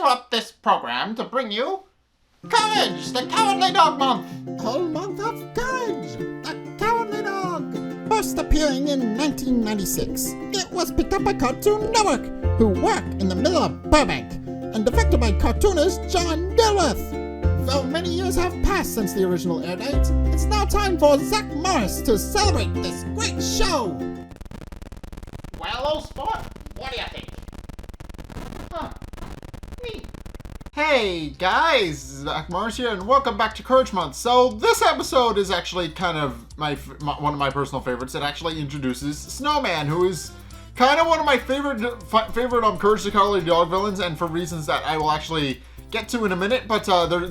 interrupt this program to bring you Courage, the Cowardly Dog Month. Whole month of Courage, the Cowardly Dog. First appearing in 1996, it was picked up by Cartoon Network, who work in the middle of Burbank, and directed by cartoonist John Dilworth. Though many years have passed since the original air date, it's now time for Zack to celebrate this great show. Well, old sport, what do you think? Neat. Hey guys, Zack here, and welcome back to Courage Month. So this episode is actually kind of one of my personal favorites. It actually introduces Snowman, who is kind of one of my favorite Courage the Cowardly Dog villains, and for reasons that I will actually get to in a minute. But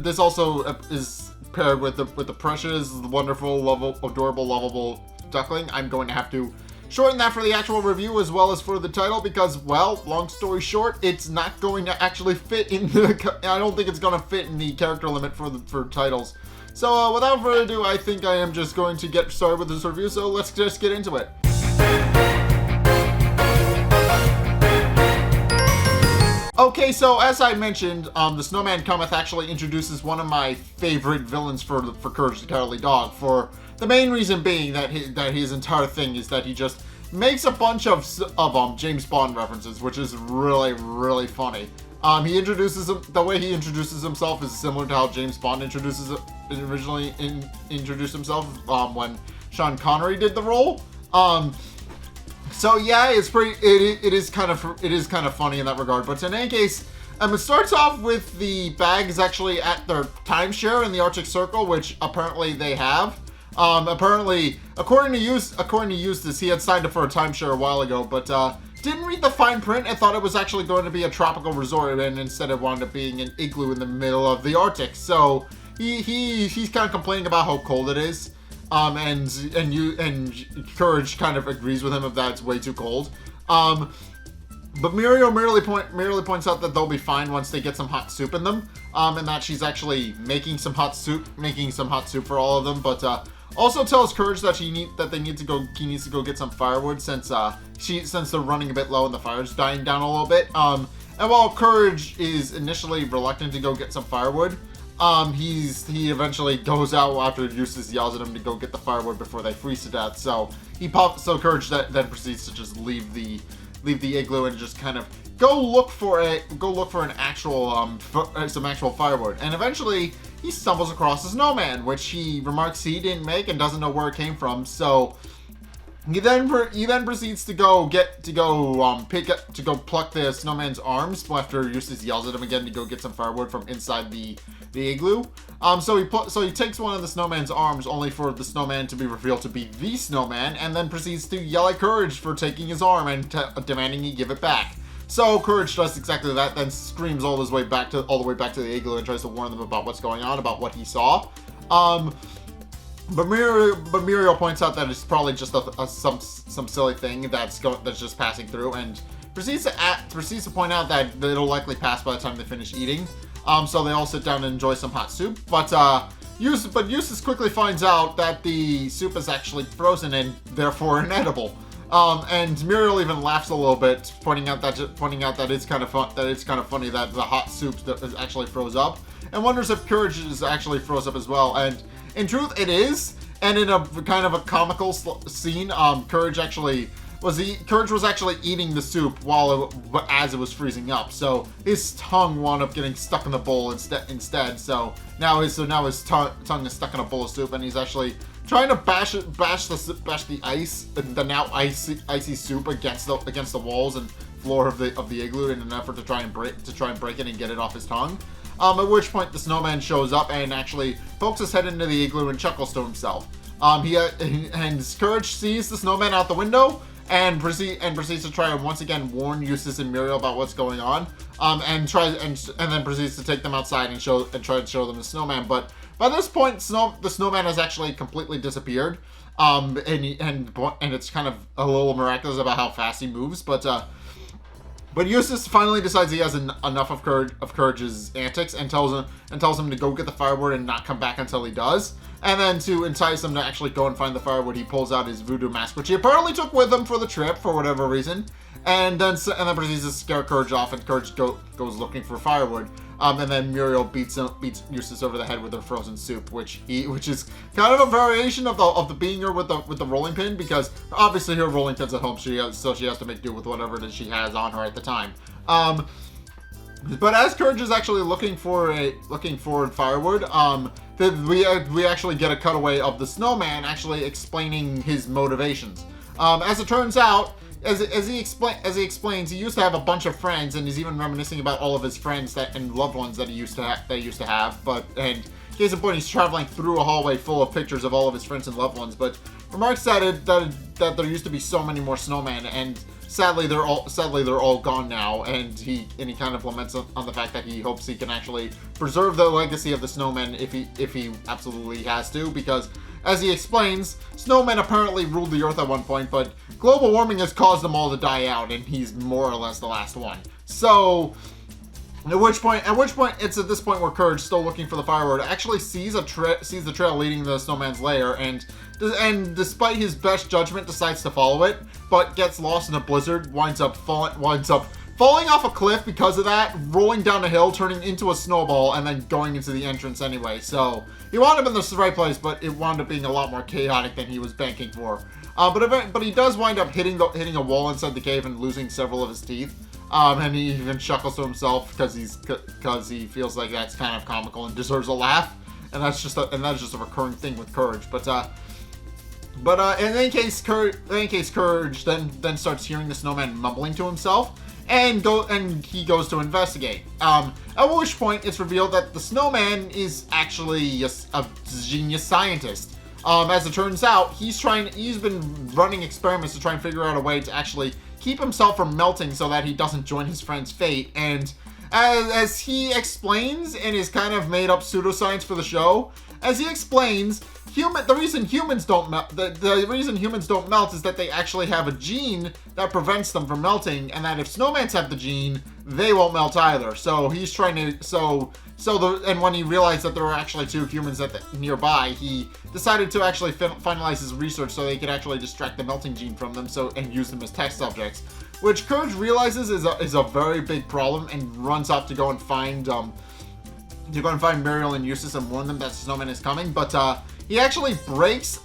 this also is paired with the precious, wonderful, adorable, lovable Duckling. I'm going to have to shorten that for the actual review as well as for the title because, well, long story short, it's not going to actually fit in the. I don't think it's going to fit in the character limit for titles. So without further ado, I think I am just going to get started with this review. So let's just get into it. Okay, so as I mentioned, the Snowman Cometh actually introduces one of my favorite villains for Courage the Cowardly Dog, for the main reason being that his entire thing is that he just makes a bunch of James Bond references, which is really, really funny. He introduces him, the way he introduces himself is similar to how James Bond originally introduced himself when Sean Connery did the role. So yeah, it is kind of funny in that regard. But in any case, it starts off with the bags actually at their timeshare in the Arctic Circle, which apparently they have. Apparently, according to Eustace, he had signed up for a timeshare a while ago, but didn't read the fine print and thought it was actually going to be a tropical resort, and instead it wound up being an igloo in the middle of the Arctic. So he's kind of complaining about how cold it is. And Courage kind of agrees with him if that's way too cold. But Muriel merely points out that they'll be fine once they get some hot soup in them. And that she's actually making some hot soup for all of them. But also tells Courage that he needs to go get some firewood since they're running a bit low and the fire's dying down a little bit. And while Courage is initially reluctant to go get some firewood, he eventually goes out after Eustace yells at him to go get the firewood before they freeze to death. So Courage then proceeds to just leave the igloo and just kind of go look for an actual some actual firewood. And eventually he stumbles across a snowman, which he remarks he didn't make and doesn't know where it came from. So he then proceeds to pluck the snowman's arms after Eustace yells at him again to go get some firewood from inside the igloo. So he takes one of the snowman's arms, only for the snowman to be revealed to be the snowman, and then proceeds to yell at Courage for taking his arm and demanding he give it back. So Courage does exactly that, then screams all the way back to the igloo and tries to warn them about what's going on, about what he saw. But Muriel points out that it's probably just some silly thing that's just passing through, and proceeds to point out that it'll likely pass by the time they finish eating. So they all sit down and enjoy some hot soup. But Eustace quickly finds out that the soup is actually frozen and therefore inedible. And Muriel even laughs a little bit, pointing out that it's kind of funny that the hot soup is actually froze up, and wonders if Courage is actually froze up as well. And in truth, it is. And in a kind of a comical scene, Courage was actually eating the soup as it was freezing up. So his tongue wound up getting stuck in the bowl instead. So now his tongue is stuck in a bowl of soup, and he's actually trying to bash the ice, the now icy soup against the walls and floor of the igloo in an effort to try and break it and get it off his tongue. At which point the snowman shows up and actually pokes his head into the igloo and chuckles to himself. And Courage sees the snowman out the window and proceeds to try and once again warn Eustace and Muriel about what's going on. And then proceeds to take them outside and try to show them the snowman. But by this point, the snowman has actually completely disappeared. And it's kind of a little miraculous about how fast he moves. But Eustace finally decides he has enough of Courage's antics and tells him to go get the firewood and not come back until he does. And then to entice him to actually go and find the firewood, he pulls out his voodoo mask, which he apparently took with him for the trip for whatever reason. and then proceeds to scare Courage off, and Courage goes looking for firewood. And then Muriel beats Eustace over the head with her frozen soup, which is kind of a variation of the beating her with the rolling pin, because obviously her rolling pin's at home, so she has to make do with whatever it is she has on her at the time. But as Courage is actually looking for firewood, we actually get a cutaway of the Snowman actually explaining his motivations. As it turns out, as he explains, he used to have a bunch of friends, and he's even reminiscing about all of his friends and loved ones that he used to have. And case in point, he's traveling through a hallway full of pictures of all of his friends and loved ones. But remarks that there used to be so many more snowmen, and sadly they're all gone now. And he kind of laments on the fact that he hopes he can actually preserve the legacy of the snowmen if he absolutely has to, because, as he explains, snowmen apparently ruled the Earth at one point, but global warming has caused them all to die out, and he's more or less the last one. So, at which point, it's at this point where Courage, still looking for the firewood, actually sees the trail leading to the snowman's lair, and despite his best judgment, decides to follow it, but gets lost in a blizzard, winds up falling off a cliff because of that, rolling down a hill, turning into a snowball, and then going into the entrance anyway. So he wound up in the right place, but it wound up being a lot more chaotic than he was banking for. But he does wind up hitting a wall inside the cave and losing several of his teeth. And he even chuckles to himself because he feels like that's kind of comical and deserves a laugh. And that's just a recurring thing with Courage. But in any case, Courage then starts hearing the snowman mumbling to himself. And he goes to investigate. At which point it's revealed that the snowman is actually a genius scientist. As it turns out, he's been running experiments to try and figure out a way to actually keep himself from melting so that he doesn't join his friend's fate. And as he explains in his kind of made up pseudoscience for the show, as he explains, the reason humans don't melt is that they actually have a gene that prevents them from melting, and that if snowmans have the gene, they won't melt either. So he's trying to and when he realized that there were actually two humans nearby, he decided to actually finalize his research so they could actually distract the melting gene from them, and use them as test subjects, which Courage realizes is a very big problem, and runs off to go and find Muriel and Eustace and warn them that the snowman is coming. But he actually winds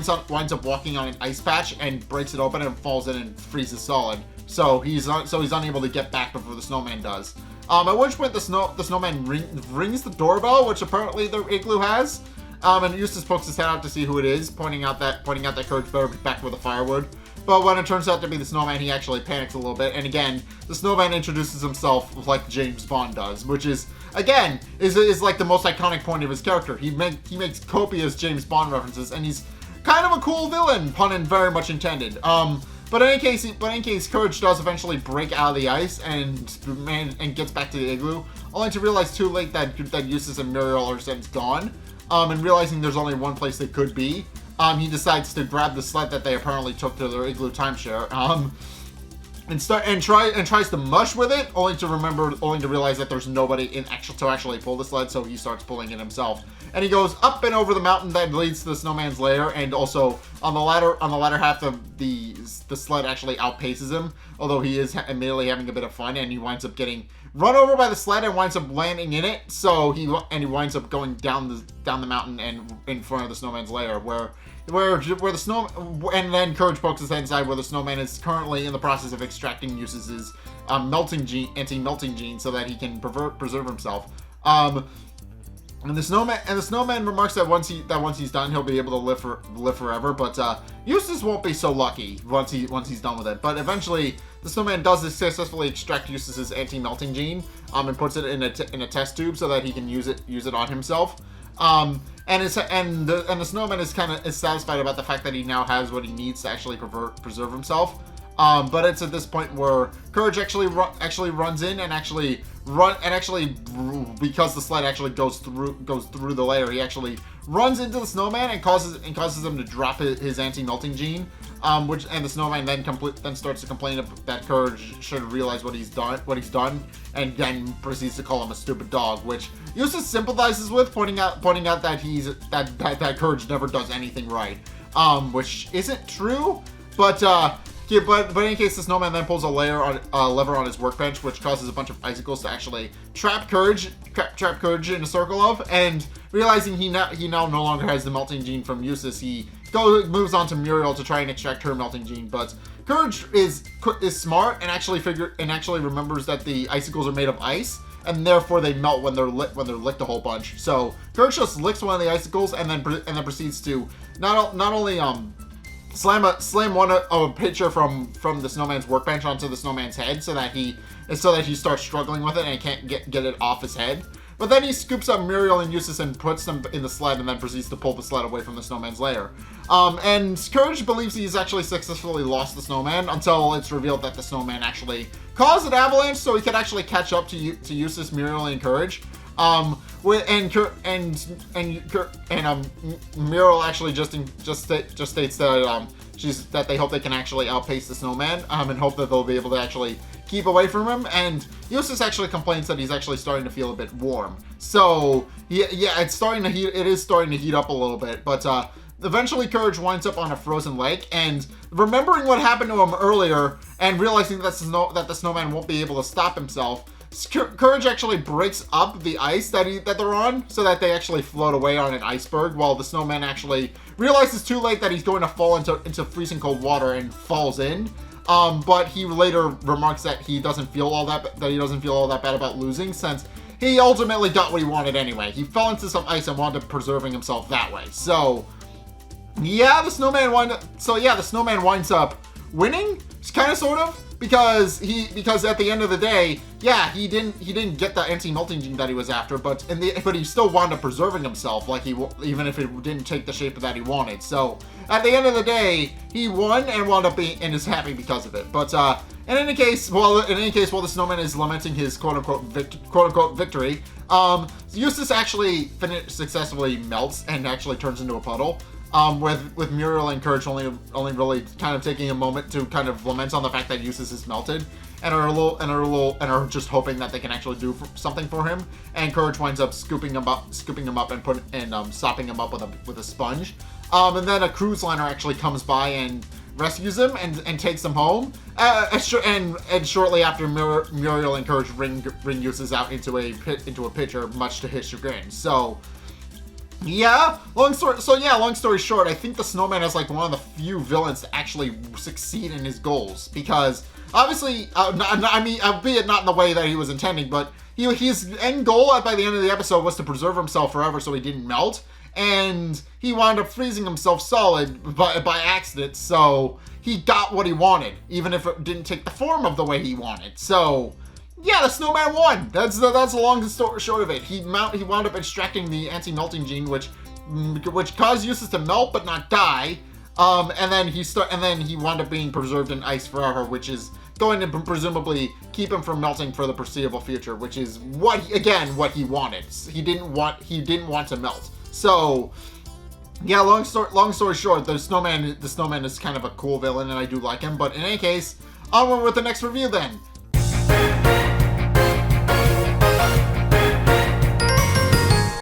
up walking on an ice patch and breaks it open and falls in and freezes solid. So he's unable to get back before the snowman does. At which point the snowman rings the doorbell, which apparently the igloo has. And Eustace pokes his head out to see who it is, pointing out that Courage better be back with the firewood. But when it turns out to be the snowman, he actually panics a little bit. And again, the snowman introduces himself like James Bond does, which is, again, is like the most iconic point of his character. He makes copious James Bond references, and he's kind of a cool villain, pun very much intended. But in any case, Courage does eventually break out of the ice and gets back to the igloo, only to realize too late that Eustace and Muriel are since gone. And realizing there's only one place they could be, he decides to grab the sled that they apparently took to their igloo timeshare, and tries to mush with it, only to realize that there's nobody to actually pull the sled, so he starts pulling it himself. And he goes up and over the mountain that leads to the snowman's lair, and also on the latter half of the sled actually outpaces him, although he is admittedly having a bit of fun, and he winds up getting run over by the sled and winds up landing in it. So he winds up going down the mountain and in front of the snowman's lair, where the snow, and then Courage pokes his head inside, where the snowman is currently in the process of extracting Eustace's anti-melting gene so that he can preserve himself. And the snowman remarks that once he's done, he'll be able to live forever. But Eustace won't be so lucky once he's done with it. But eventually, the snowman does successfully extract Eustace's anti-melting gene, and puts it in a test tube so that he can use it on himself. And the snowman is satisfied about the fact that he now has what he needs to actually preserve himself. But it's at this point where Courage actually runs in and because the sled actually goes through the layer, he actually runs into the snowman and causes him to drop his anti-melting gene. And the snowman then starts to complain that Courage should realize what he's done, and then proceeds to call him a stupid dog, which Eustace sympathizes with, pointing out that Courage never does anything right, which isn't true, but Yeah, but in any case, the snowman then pulls a lever on his workbench, which causes a bunch of icicles to actually trap Courage in a circle of. And realizing he now no longer has the melting gene from Eustace, he moves on to Muriel to try and extract her melting gene. But Courage is smart and actually remembers that the icicles are made of ice, and therefore they melt when they're licked a whole bunch. So Courage just licks one of the icicles and then proceeds to not only slam a pitcher from the snowman's workbench onto the snowman's head so that he starts struggling with it and can't get it off his head. But then he scoops up Muriel and Eustace and puts them in the sled and then proceeds to pull the sled away from the snowman's lair. And Courage believes he's actually successfully lost the snowman until it's revealed that the snowman actually caused an avalanche so he could actually catch up to Eustace, Muriel, and Courage. Muriel actually just states that they hope they can actually outpace the snowman, and hope that they'll be able to actually keep away from him. And Eustace actually complains that he's actually starting to feel a bit warm. So yeah, it is starting to heat up a little bit. But eventually Courage winds up on a frozen lake, and remembering what happened to him earlier and realizing that the snowman won't be able to stop himself, Courage actually breaks up the ice that they're on so that they actually float away on an iceberg, while the snowman actually realizes too late that he's going to fall into freezing cold water and falls in. But he later remarks that he doesn't feel all that bad about losing, since he ultimately got what he wanted anyway. He fell into some ice and wound up preserving himself that way. So yeah, the snowman winds up winning, kind of, sort of. Because at the end of the day, yeah, he didn't get the anti-melting gene that he was after, but he still wound up preserving himself, even if it didn't take the shape that he wanted. So at the end of the day, he won and wound up being and is happy because of it. But in any case, while the snowman is lamenting his quote-unquote victory, Eustace actually successfully melts and actually turns into a puddle. With Muriel and Courage only really kind of taking a moment to kind of lament on the fact that Eustace is melted, and are just hoping that they can actually do something for him. And Courage winds up scooping him up and sopping him up with a sponge. And then a cruise liner actually comes by and rescues him and takes him home. And shortly after, Muriel and Courage bring Eustace out into a pitcher, much to his chagrin. So yeah, long story short, I think the snowman is like one of the few villains to actually succeed in his goals, because obviously, albeit not in the way that he was intending, but his end goal by the end of the episode was to preserve himself forever so he didn't melt, and he wound up freezing himself solid by accident, so he got what he wanted, even if it didn't take the form of the way he wanted. So yeah, the snowman won. That's the long story short of it. He wound up extracting the anti-melting gene, which caused Eustace to melt but not die. And then he wound up being preserved in ice forever, which is going to presumably keep him from melting for the foreseeable future, which is what he wanted. He didn't want to melt. So yeah, long story short, the snowman is kind of a cool villain, and I do like him. But in any case, onward with the next review then.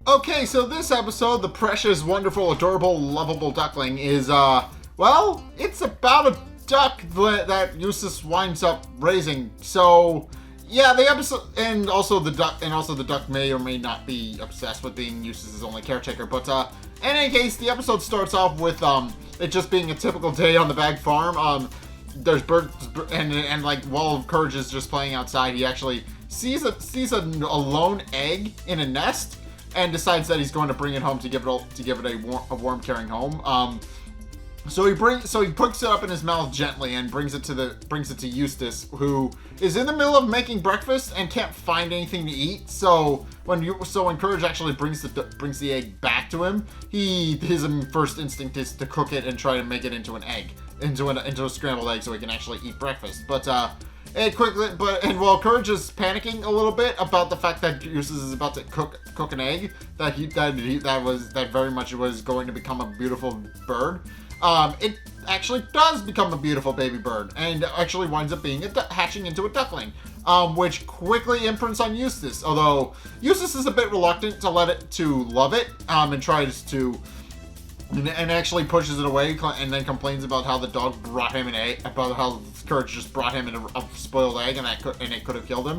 Okay, so this episode, the precious, wonderful, adorable, lovable duckling is, it's about a duck that Eustace winds up raising. So yeah, the episode, and also the duck may or may not be obsessed with being Eustace's only caretaker. But in any case, the episode starts off with it just being a typical day on the Bag farm. There's birds, and like while Courage is just playing outside, he actually sees a lone egg in a nest, and decides that he's going to bring it home to give it a worm carrying home. So he picks it up in his mouth gently and brings it to Eustace, who is in the middle of making breakfast and can't find anything to eat. So when Courage actually brings the egg back to him, his first instinct is to cook it and try to make it into an egg, into a scrambled egg, so he can actually eat breakfast. But while Courage is panicking a little bit about the fact that Eustace is about to cook an egg that very much was going to become a beautiful bird, it actually does become a beautiful baby bird, and actually winds up being hatching into a duckling, which quickly imprints on Eustace. Although Eustace is a bit reluctant to love it, and tries to and actually pushes it away, and then complains about how the dog brought him an egg, about how Courage just brought him a spoiled egg, and it could have killed him.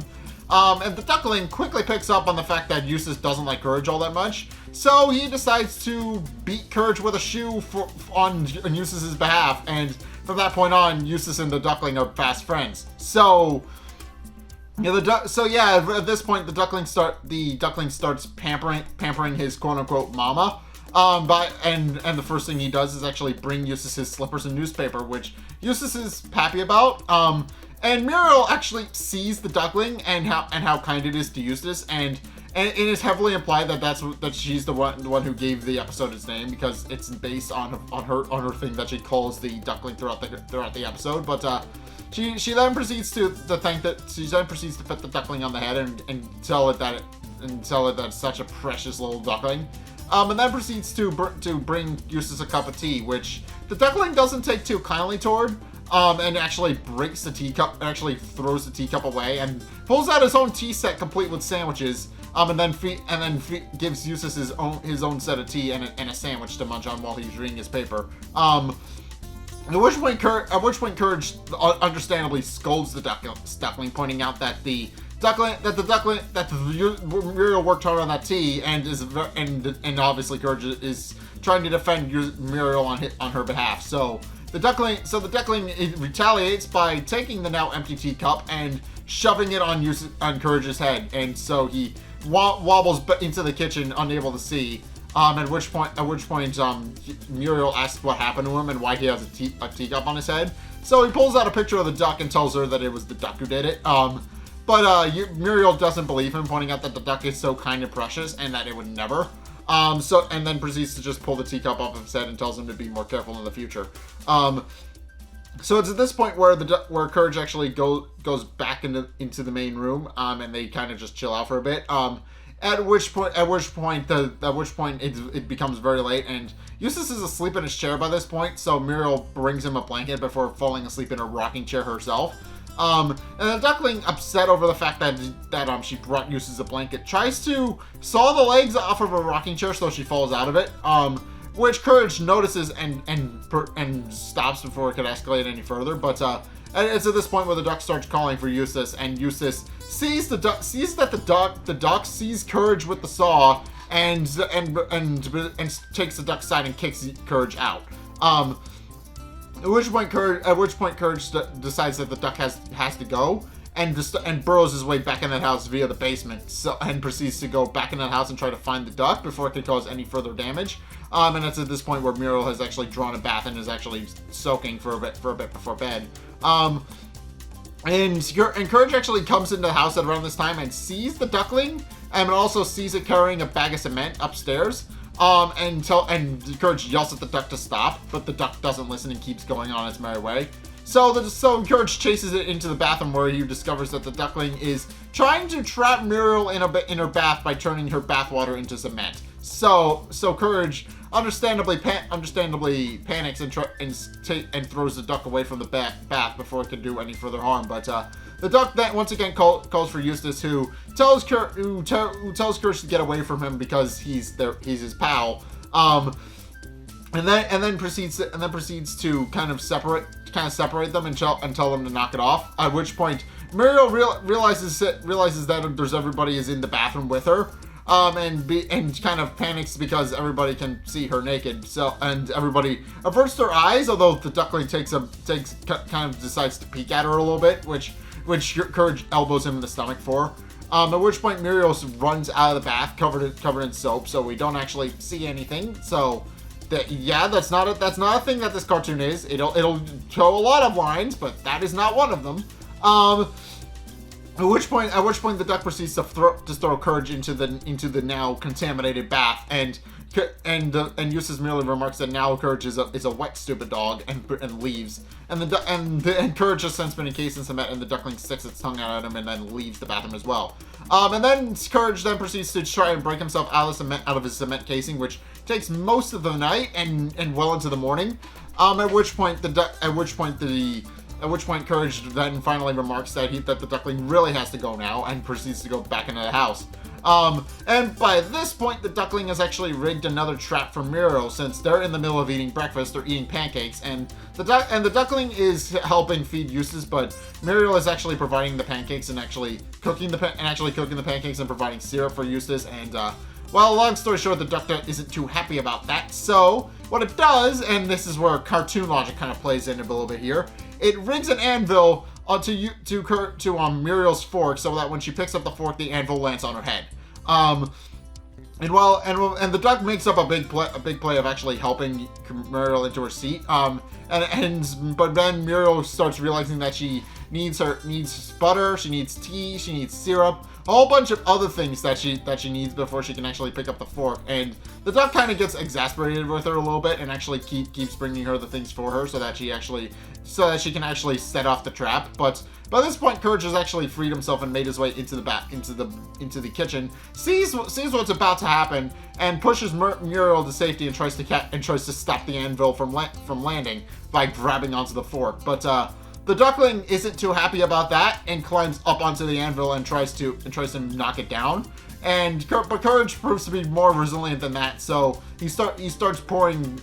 And the Duckling quickly picks up on the fact that Eustace doesn't like Courage all that much, so he decides to beat Courage with a shoe on Eustace's behalf, and from that point on, Eustace and the Duckling are fast friends. So, at this point, the Duckling starts pampering his quote unquote mama. And the first thing he does is actually bring Eustace his slippers and newspaper, which Eustace is happy about. And Muriel actually sees the Duckling and how kind it is to Eustace, and it is heavily implied that she's the one who gave the episode its name, because it's based on her thing that she calls the Duckling throughout the episode. But she then proceeds to pet the Duckling on the head and tell it that it's such a precious little Duckling. And then proceeds to bring Eustace a cup of tea, which the Duckling doesn't take too kindly toward, and actually breaks the teacup, actually throws the teacup away, and pulls out his own tea set complete with sandwiches, and then gives Eustace his own set of tea and a sandwich to munch on while he's reading his paper. At which point Courage understandably scolds the Duckling, pointing out that Muriel worked hard on that tea, and obviously Courage is trying to defend Muriel on her behalf. So the Duckling retaliates by taking the now empty teacup and shoving it on Courage's head, and so he wobbles into the kitchen, unable to see. At which point, Muriel asks what happened to him and why he has a teacup on his head. So he pulls out a picture of the duck and tells her that it was the duck who did it. But Muriel doesn't believe him, pointing out that the duck is so kind and precious and that it would never. And then proceeds to just pull the teacup off of his head and tells him to be more careful in the future. So it's at this point where Courage actually goes back into the main room, and they kind of just chill out for a bit. At which point it becomes very late, and Eustace is asleep in his chair by this point. So Muriel brings him a blanket before falling asleep in a rocking chair herself. And the Duckling, upset over the fact that she brought Eustace a blanket, tries to saw the legs off of a rocking chair so she falls out of it. Which Courage notices and stops before it could escalate any further. But it's at this point where the duck starts calling for Eustace, and Eustace sees that the duck sees Courage with the saw and takes the duck's side and kicks Courage out. At which point Courage decides that the duck has to go, and burrows his way back in that house via the basement, and proceeds to go back in that house and try to find the duck before it could cause any further damage. And it's at this point where Muriel has actually drawn a bath and is actually soaking for a bit before bed. And Courage actually comes into the house at around this time and sees the Duckling, and also sees it carrying a bag of cement upstairs. And Courage yells at the duck to stop, but the duck doesn't listen and keeps going on its merry way. So Courage chases it into the bathroom, where he discovers that the Duckling is trying to trap Muriel in her bath by turning her bathwater into cement. So Courage understandably panics and throws the duck away from the bath before it can do any further harm. But the duck then once again calls for Eustace, who tells Courage to get away from him because he's his pal. And then proceeds to kind of separate them and tell them to knock it off. At which point Muriel realizes that there's everybody is in the bathroom with her. And kind of panics because everybody can see her naked. So, and everybody averts their eyes, although the Duckling kind of decides to peek at her a little bit, which Courage elbows him in the stomach for. At which point Muriel runs out of the bath covered in soap, so we don't actually see anything. So, that's not a thing that this cartoon is. It'll show a lot of lines, but that is not one of them. At which point the duck proceeds to throw Courage into the now contaminated bath, and Eustace merely remarks that now Courage is a wet stupid dog and leaves, and Courage just sends been encased in cement, and the Duckling sticks its tongue out at him and then leaves the bathroom as well. And then Courage then proceeds to try and break himself out of his cement casing, which takes most of the night and well into the morning. At which point Courage then finally remarks that the Duckling really has to go now, and proceeds to go back into the house. And by this point, the duckling has actually rigged another trap for Muriel, since they're in the middle of eating breakfast. They're eating pancakes, and the duckling is helping feed Eustace, but Muriel is actually providing the pancakes and actually cooking the pancakes and providing syrup for Eustace. And well, long story short, the duck isn't too happy about that. So what it does, and this is where cartoon logic kind of plays in a little bit here, it rigs an anvil onto Muriel's fork, so that when she picks up the fork, the anvil lands on her head. And the duck makes up a big play of actually helping Muriel into her seat. But then Muriel starts realizing that she needs butter, she needs tea, she needs syrup, a whole bunch of other things that she needs before she can actually pick up the fork. And the duck kind of gets exasperated with her a little bit and actually keeps bringing her the things for her so that she can actually set off the trap. But by this point, Courage has actually freed himself and made his way into the kitchen, sees what's about to happen, and pushes Muriel to safety and tries to stop the anvil from landing by grabbing onto the fork. But the duckling isn't too happy about that and climbs up onto the anvil and tries to knock it down. But Courage proves to be more resilient than that, so he starts pouring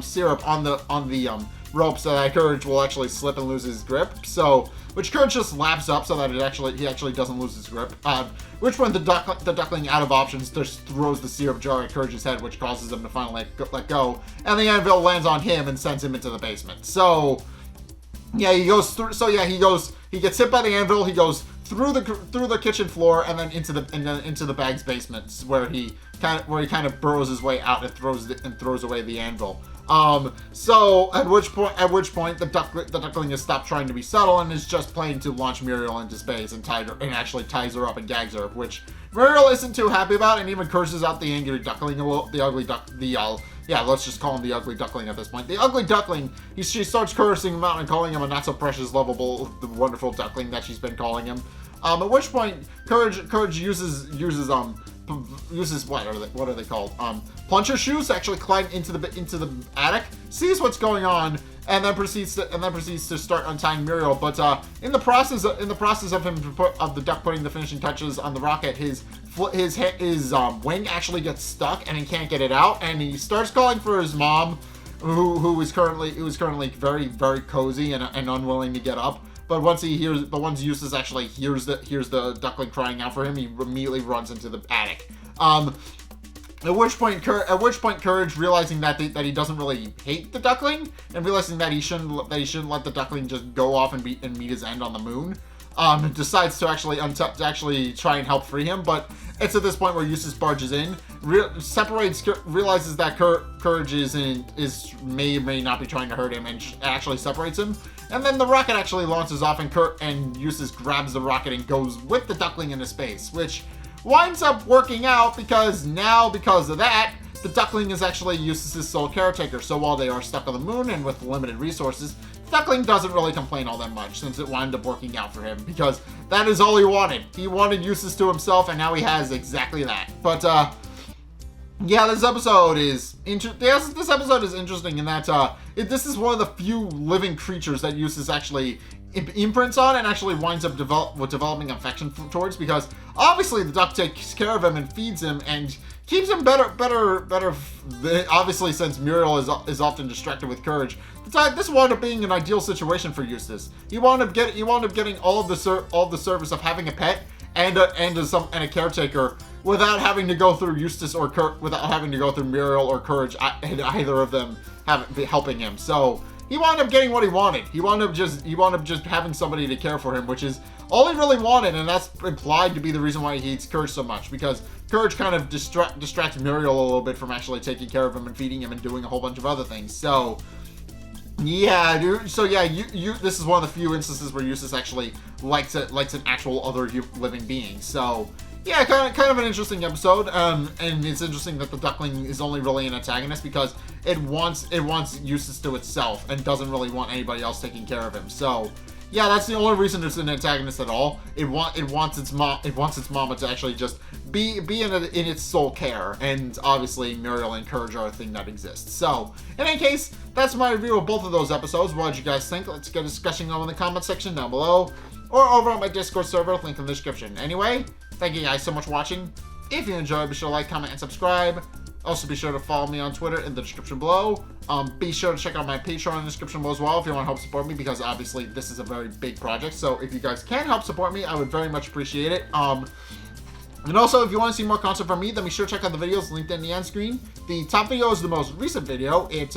syrup on the rope so that Courage will actually slip and lose his grip. So, which Courage just laps up so that he actually doesn't lose his grip. Which point the duckling, out of options, just throws the syrup jar at Courage's head, which causes him to finally let go, and the anvil lands on him and sends him into the basement. So yeah, he gets hit by the anvil. He goes through the kitchen floor and then into the bag's basement, where he kind of burrows his way out and throws away the anvil. So at which point the duckling has stopped trying to be subtle and is just planning to launch Muriel into space and actually ties her up and gags her, which Muriel isn't too happy about, and even curses out the angry duckling a little. Let's just call him the ugly duckling at this point. The ugly duckling, she starts cursing him out and calling him a not so precious, lovable, the wonderful duckling that she's been calling him. At which point Courage uses what are they called? Plunger shoes to actually climb into the attic, sees what's going on, and then proceeds to start untying Muriel. But in the process of the duck putting the finishing touches on the rocket, his wing actually gets stuck and he can't get it out, and he starts calling for his mom, who is currently very, very cozy and unwilling to get up. But once Eustace actually hears the duckling crying out for him, he immediately runs into the attic. At which point Courage, realizing that he doesn't really hate the duckling, and realizing that he shouldn't let the duckling just go off and meet his end on the moon, decides to actually try and help free him. But it's at this point where Eustace barges in, realizes that Courage may or may not be trying to hurt him, and actually separates him. And then the rocket actually launches off, and Eustace grabs the rocket and goes with the duckling into space, which winds up working out because of that, the duckling is actually Eustace's sole caretaker. So while they are stuck on the moon and with limited resources, the duckling doesn't really complain all that much, since it wound up working out for him, because that is all he wanted. He wanted Eustace to himself, and now he has exactly that. But yeah, this episode is interesting in that this is one of the few living creatures that Eustace actually imprints on and actually winds up developing affection towards, because obviously the duck takes care of him and feeds him and keeps him better. Obviously, since Muriel is often distracted with Courage, this wound up being an ideal situation for Eustace. He wound up getting all of the service of having a pet and a caretaker without having to go through Eustace without having to go through Muriel or Courage, and either of them helping him. So he wound up getting what he wanted. He wound up just having somebody to care for him, which is all he really wanted, and that's implied to be the reason why he hates Courage so much, because Courage kind of distracts Muriel a little bit from actually taking care of him and feeding him and doing a whole bunch of other things. So yeah, dude. So yeah, this is one of the few instances where Eustace actually likes an actual other living being. So yeah, kind of an interesting episode. And it's interesting that the duckling is only really an antagonist because it wants Eustace to itself and doesn't really want anybody else taking care of him. So yeah, that's the only reason it's an antagonist at all. It wants its mama to actually just be in its sole care, and obviously Muriel and Courage are a thing that exists. So in any case, that's my review of both of those episodes. What did you guys think? Let's get a discussion going in the comment section down below, or over on my Discord server, link in the description. Anyway, Thank you guys so much for watching. If you enjoyed, be sure to like, comment, and subscribe. Also, be sure to follow me on Twitter in the description below. Be sure to check out my Patreon in the description below as well if you want to help support me, because obviously this is a very big project. So if you guys can help support me, I would very much appreciate it. And also, if you want to see more content from me, then be sure to check out the videos linked in the end screen. The top video is the most recent video. It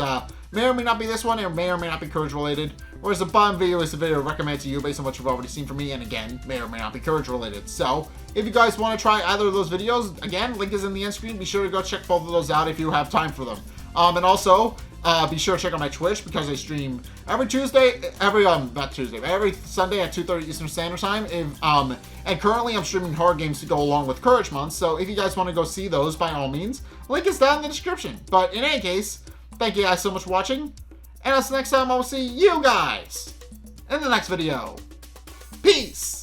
may or may not be this one, it may or may not be courage related. Whereas the bottom video is the video recommended to you based on what you've already seen from me, and again, may or may not be courage related. So, if you guys want to try either of those videos, again, link is in the end screen. Be sure to go check both of those out if you have time for them. And also, be sure to check out my Twitch, because I stream every Sunday at 2:30 Eastern Standard Time. And currently I'm streaming horror games to go along with Courage Month, so if you guys want to go see those, by all means, link is down in the description. But in any case, thank you guys so much for watching, and until next time, I will see you guys in the next video. Peace!